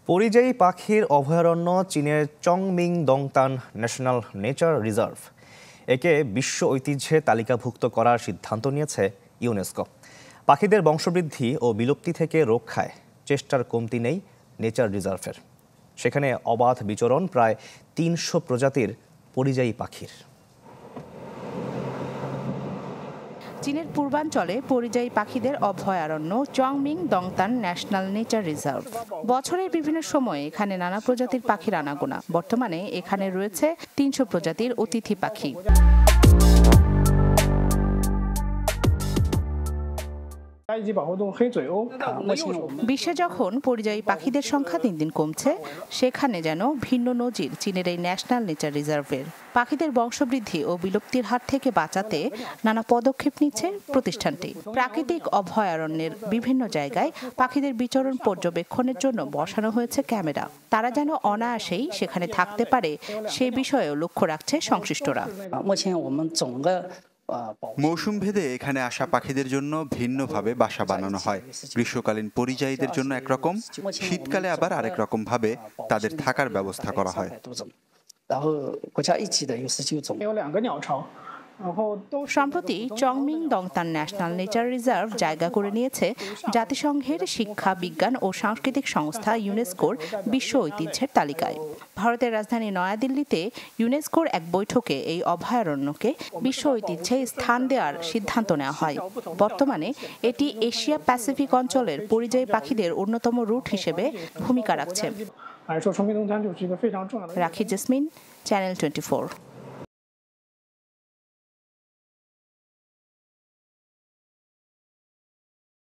পরিযায়ী পাখির অভয়ারণ্য চীনের চংমিং দংতান ন্যাশনাল নেচার রিজার্ভ একে বিশ্ব ঐতিহ্যে তালিকাভুক্ত করার সিদ্ধান্ত নিয়েছে ইউনেস্কো। পাখিদের বংশবৃদ্ধি ও বিলুপ্তি থেকে রক্ষায় চেষ্টার কমতি নেই নেচার রিজার্ভের। সেখানে অবাধ বিচরণ প্রায় ৩০০ প্রজাতির পরিযায়ী পাখির। চীনের পূর্বাঞ্চলে পরিযায়ী পাখিদের অভয়ারণ্য চংমিং দংতান ন্যাশনাল নেচার রিজার্ভ। বছরের বিভিন্ন সময়ে এখানে নানা প্রজাতির পাখির আনাগোনা। বর্তমানে এখানে রয়েছে ৩০০ প্রজাতির অতিথি পাখি। বিশ্বে যখন পরিযায়ী পাখিদের সংখ্যা দিন দিন কমছে, সেখানে যেন ভিন্ন নজির চীনের এই ন্যাশনাল নেচার রিজার্ভের। পাখিদের বংশবৃদ্ধি ও বিলুপ্তির হাত থেকে বাঁচাতে নানা পদক্ষেপ নিচ্ছে প্রতিষ্ঠানটি। প্রাকৃতিক অভয়ারণ্যের বিভিন্ন জায়গায় পাখিদের বিচরণ পর্যবেক্ষণের জন্য বসানো হয়েছে ক্যামেরা। তারা যেন অনায়াসেই সেখানে থাকতে পারে সে বিষয়েও লক্ষ্য রাখছে সংশ্লিষ্টরা। মৌসুম ভেদে এখানে আসা পাখিদের জন্য ভিন্নভাবে বাসা বানানো হয়। গ্রীষ্মকালীন পরিযায়ীদের জন্য একরকম, শীতকালে আবার আরেক রকম ভাবে তাদের থাকার ব্যবস্থা করা হয়। সম্প্রতি চংমিং দংতান ন্যাশনাল নেচার রিজার্ভ জায়গা করে নিয়েছে জাতিসংঘের শিক্ষা, বিজ্ঞান ও সাংস্কৃতিক সংস্থা ইউনেস্কোর বিশ্ব ঐতিহ্যের তালিকায়। ভারতের রাজধানী নয়াদিল্লিতে ইউনেস্কোর এক বৈঠকে এই অভয়ারণ্যকে বিশ্ব ঐতিহ্যে স্থান দেওয়ার সিদ্ধান্ত নেওয়া হয়। বর্তমানে এটি এশিয়া প্যাসিফিক অঞ্চলের পরিযায়ী পাখিদের অন্যতম রুট হিসেবে ভূমিকা রাখছে। রাখি জেসমিন, চ্যানেল 24।